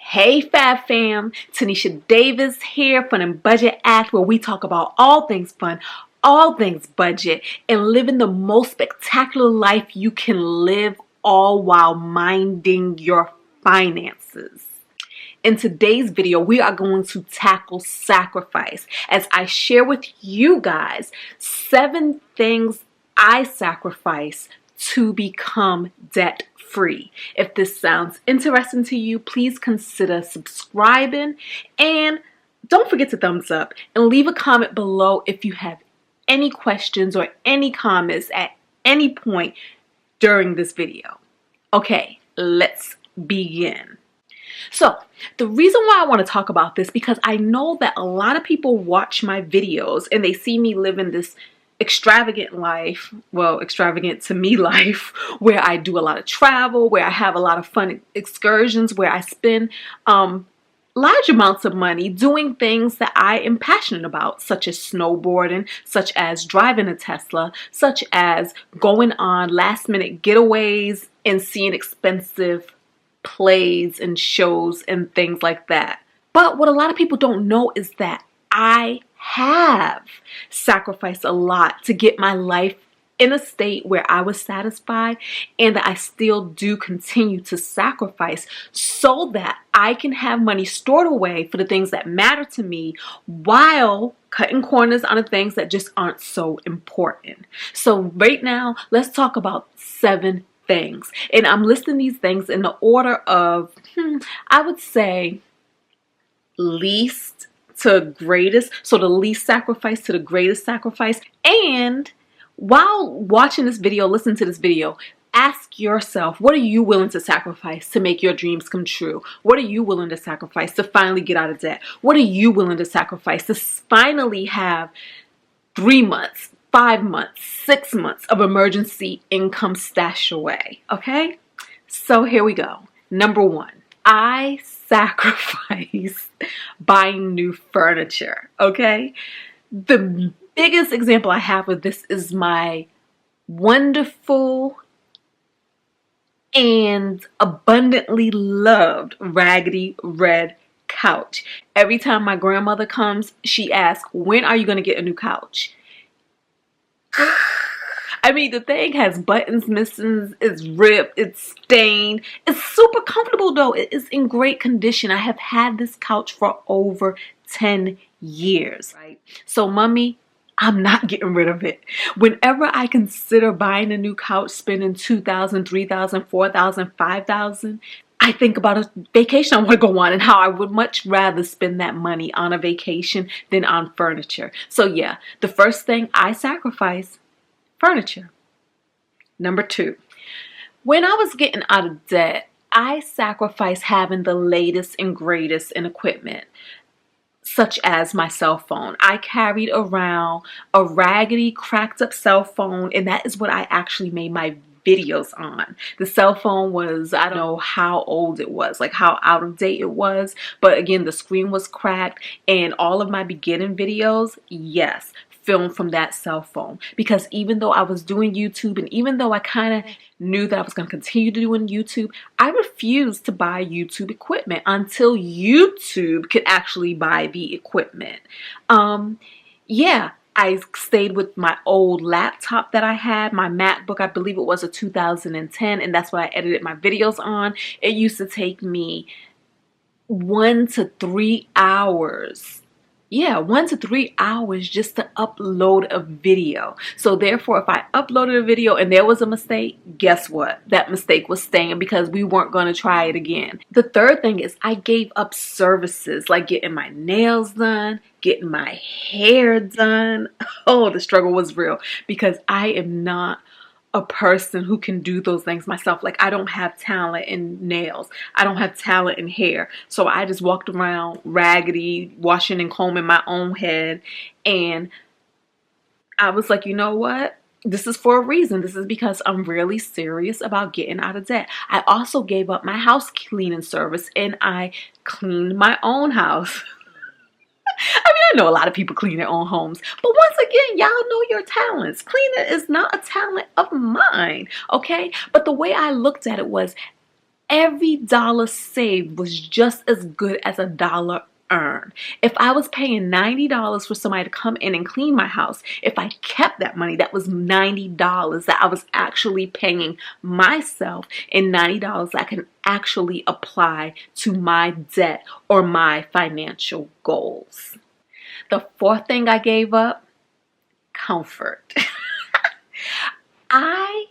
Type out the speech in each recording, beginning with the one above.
Hey Fab Fam, Tanisha Davis here from the Budget Act, where we talk about all things fun, all things budget, and living the most spectacular life you can live, all while minding your finances. In today's video, we are going to tackle sacrifice as I share with you guys 7 things I sacrifice to become debt free. If this sounds interesting to you, please consider subscribing and don't forget to thumbs up and leave a comment below if you have any questions or any comments at any point during this video. Okay, let's begin. So the reason why I want to talk about this, because I know that a lot of people watch my videos and they see me living this extravagant life, well, extravagant to me life, where I do a lot of travel, where I have a lot of fun excursions, where I spend large amounts of money doing things that I am passionate about, such as snowboarding, such as driving a Tesla, such as going on last minute getaways and seeing expensive plays and shows and things like that. But what a lot of people don't know is that I have sacrificed a lot to get my life in a state where I was satisfied, and that I still do continue to sacrifice so that I can have money stored away for the things that matter to me while cutting corners on the things that just aren't so important. So right now, let's talk about 7 things. And I'm listing these things in the order of, I would say, least to greatest. So the least sacrifice to the greatest sacrifice. And while watching this video, listen to this video, ask yourself, what are you willing to sacrifice to make your dreams come true? What are you willing to sacrifice to finally get out of debt? What are you willing to sacrifice to finally have 3 months, 5 months, 6 months of emergency income stashed away? Okay, so here we go. Number 1, I sacrifice buying new furniture. Okay, the biggest example I have of this is my wonderful and abundantly loved raggedy red couch. Every time my grandmother comes, she asks, when are you going to get a new couch? I mean, the thing has buttons missing, it's ripped, it's stained. It's super comfortable though. It is in great condition. I have had this couch for over 10 years, right? So mommy, I'm not getting rid of it. Whenever I consider buying a new couch, spending $2,000, $3,000, $4,000, $5,000, I think about a vacation I want to go on and how I would much rather spend that money on a vacation than on furniture. So yeah, the first thing I sacrifice, furniture. Number 2, when I was getting out of debt, I sacrificed having the latest and greatest in equipment, such as my cell phone. I carried around a raggedy, cracked up cell phone, and that is what I actually made my videos on. The cell phone was, I don't know how old it was, like how out of date it was, but again, the screen was cracked, and all of my beginning videos, yes, filmed from that cell phone. Because even though I was doing YouTube, and even though I kind of knew that I was going to continue doing YouTube, I refused to buy YouTube equipment until YouTube could actually buy the equipment. Yeah, I stayed with my old laptop that I had, my MacBook. I believe it was a 2010, and that's what I edited my videos on. It used to take me 1 to 3 hours. Yeah, 1 to 3 hours just to upload a video. So therefore, if I uploaded a video and there was a mistake, guess what? That mistake was staying because we weren't going to try it again. The third thing is I gave up services like getting my nails done, getting my hair done. Oh, the struggle was real because I am not a person who can do those things myself. Like, I don't have talent in nails. I don't have talent in hair. So I just walked around raggedy, washing and combing my own head. And I was like, you know what? This is for a reason. This is because I'm really serious about getting out of debt. I also gave up my house cleaning service and I cleaned my own house. I mean, I know a lot of people clean their own homes, but once again, y'all know your talents. Cleaning is not a talent of mine, okay? But the way I looked at it was, every dollar saved was just as good as a dollar earned. If I was paying $90 for somebody to come in and clean my house, if I kept that money, that was $90 that I was actually paying myself, and $90 I can actually apply to my debt or my financial goals. The fourth thing I gave up, comfort. I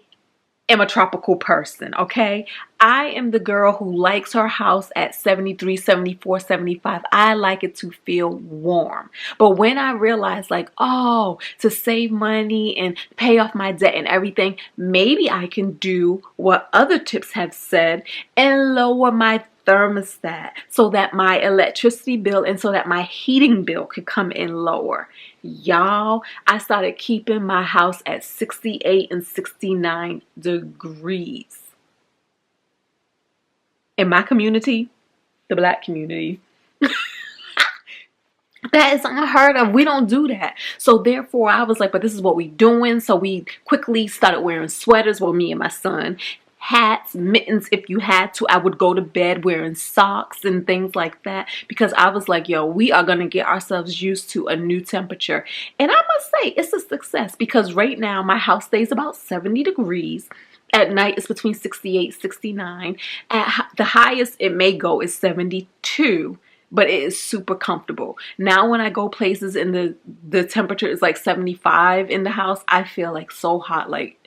am a tropical person, okay? I am the girl who likes her house at 73, 74, 75. I like it to feel warm. But when I realized like, oh, to save money and pay off my debt and everything, maybe I can do what other tips have said and lower my thermostat so that my electricity bill and so that my heating bill could come in lower. Y'all, I started keeping my house at 68 and 69 degrees. In my community, the Black community, that is unheard of. We don't do that. So therefore, I was like, but this is what we doing. So we quickly started wearing sweaters, well, me and my son. Hats, mittens if you had to. I would go to bed wearing socks and things like that because I was like, yo, we are going to get ourselves used to a new temperature. And I must say, it's a success because right now my house stays about 70 degrees. At night, it's between 68, 69. At the highest it may go is 72. But it is super comfortable. Now when I go places and the temperature is like 75 in the house, I feel like so hot, like,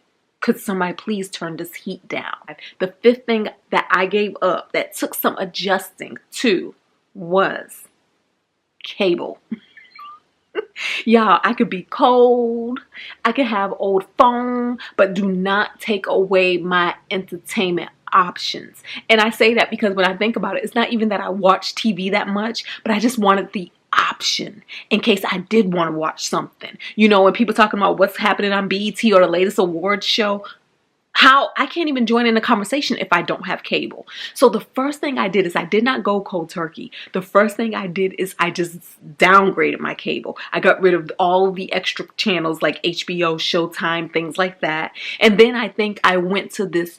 could somebody please turn this heat down? The fifth thing that I gave up that took some adjusting to was cable. Y'all, I could be cold, I could have old phone, but do not take away my entertainment options. And I say that because when I think about it, it's not even that I watch TV that much, but I just wanted the option in case I did want to watch something. You know, when people talking about what's happening on BET or the latest awards show, how I can't even join in the conversation if I don't have cable. So the first thing I did is I did not go cold turkey. The first thing I did is I just downgraded my cable. I got rid of all of the extra channels like HBO, Showtime, things like that. And then I think I went to this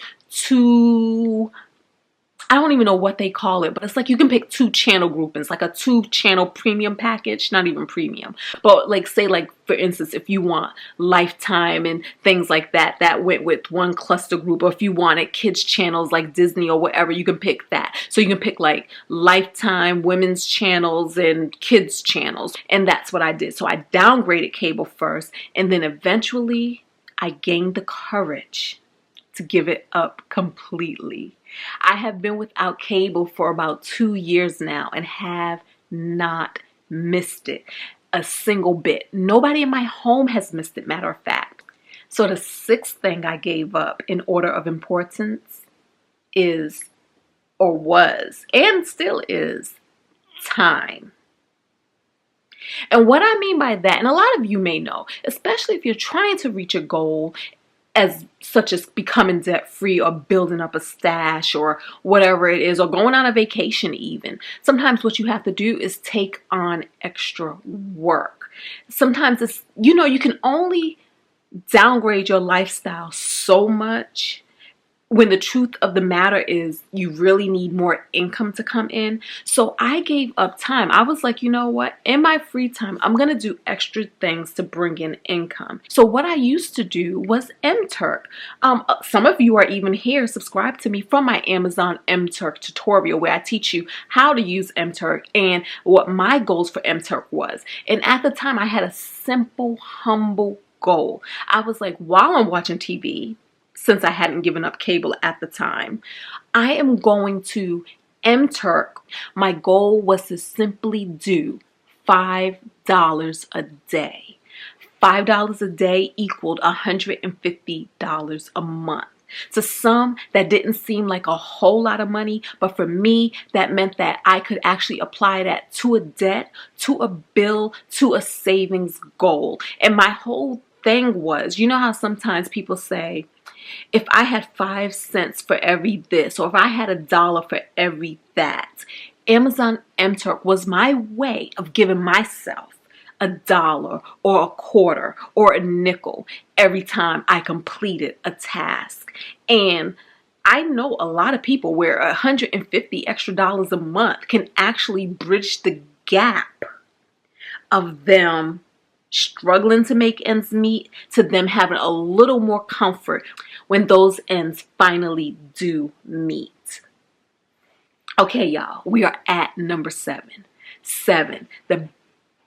I don't even know what they call it, but it's like you can pick 2 channel groupings, like a 2-channel premium package, not even premium. But like say like for instance, if you want Lifetime and things like that, that went with one cluster group. Or if you wanted kids channels like Disney or whatever, you can pick that. So you can pick like Lifetime, women's channels and kids channels. And that's what I did. So I downgraded cable first and then eventually I gained the courage to give it up completely. I have been without cable for about 2 years now and have not missed it a single bit. Nobody in my home has missed it, matter of fact. So the sixth thing I gave up in order of importance is, or was, and still is, time. And what I mean by that, and a lot of you may know, especially if you're trying to reach a goal as such as becoming debt free or building up a stash or whatever it is, or going on a vacation even. Sometimes what you have to do is take on extra work. Sometimes it's, you know, you can only downgrade your lifestyle so much when the truth of the matter is you really need more income to come in. So I gave up time. I was like, you know what? In my free time, I'm going to do extra things to bring in income. So what I used to do was MTurk. Some of you are even here subscribed to me from my Amazon MTurk tutorial where I teach you how to use MTurk and what my goals for MTurk was. And at the time, I had a simple, humble goal. I was like, while I'm watching TV, since I hadn't given up cable at the time, I am going to MTurk. My goal was to simply do $5 a day. $5 a day equaled $150 a month. To some, that didn't seem like a whole lot of money, but for me, that meant that I could actually apply that to a debt, to a bill, to a savings goal. And my whole thing was, you know how sometimes people say, if I had 5 cents for every this, or if I had $1 for every that, Amazon MTurk was my way of giving myself $1 or a quarter or a nickel every time I completed a task. And I know a lot of people where $150 extra a month can actually bridge the gap of them struggling to make ends meet to them having a little more comfort when those ends finally do meet. Okay, y'all, we are at number 7. 7, the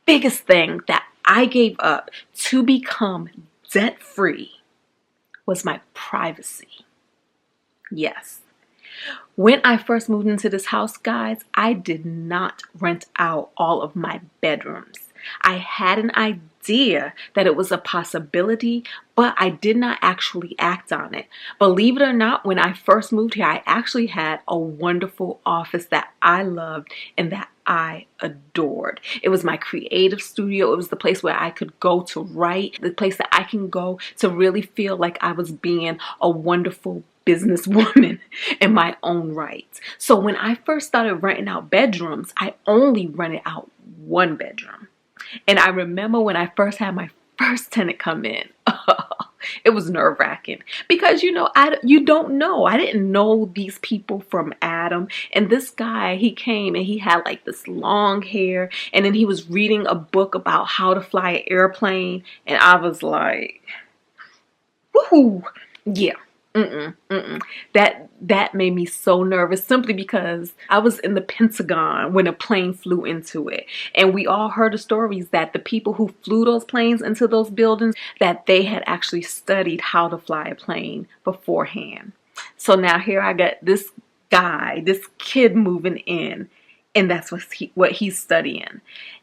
biggest thing that I gave up to become debt-free was my privacy. Yes. When I first moved into this house, guys, I did not rent out all of my bedrooms. I had an idea that it was a possibility, but I did not actually act on it. Believe it or not, when I first moved here, I actually had a wonderful office that I loved and that I adored. It was my creative studio. It was the place where I could go to write, the place that I can go to really feel like I was being a wonderful businesswoman in my own right. So when I first started renting out bedrooms, I only rented out one bedroom. And I remember when I first had my first tenant come in, it was nerve-wracking because, you don't know. I didn't know these people from Adam. And this guy, he came and he had like this long hair. And then he was reading a book about how to fly an airplane. And I was like, woohoo, yeah. That made me so nervous simply because I was in the Pentagon when a plane flew into it. And we all heard the stories that the people who flew those planes into those buildings, that they had actually studied how to fly a plane beforehand. So now here I got this guy, this kid moving in, and that's what he's studying.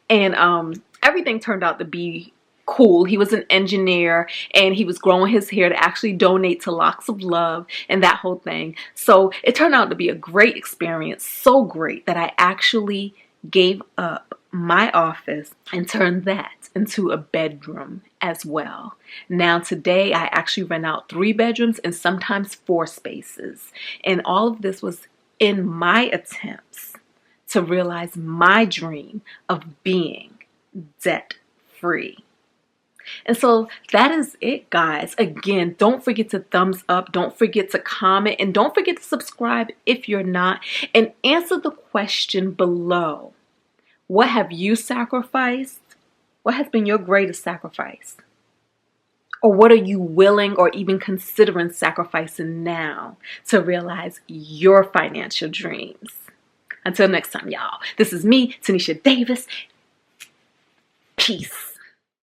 And everything turned out to be cool. He was an engineer and he was growing his hair to actually donate to Locks of Love and that whole thing. So it turned out to be a great experience, so great that I actually gave up my office and turned that into a bedroom as well. Now today I actually rent out 3 bedrooms and sometimes 4 spaces. And all of this was in my attempts to realize my dream of being debt-free. And so that is it, guys. Again, don't forget to thumbs up. Don't forget to comment. And don't forget to subscribe if you're not. And answer the question below. What have you sacrificed? What has been your greatest sacrifice? Or what are you willing or even considering sacrificing now to realize your financial dreams? Until next time, y'all. This is me, Tinesha Davis. Peace.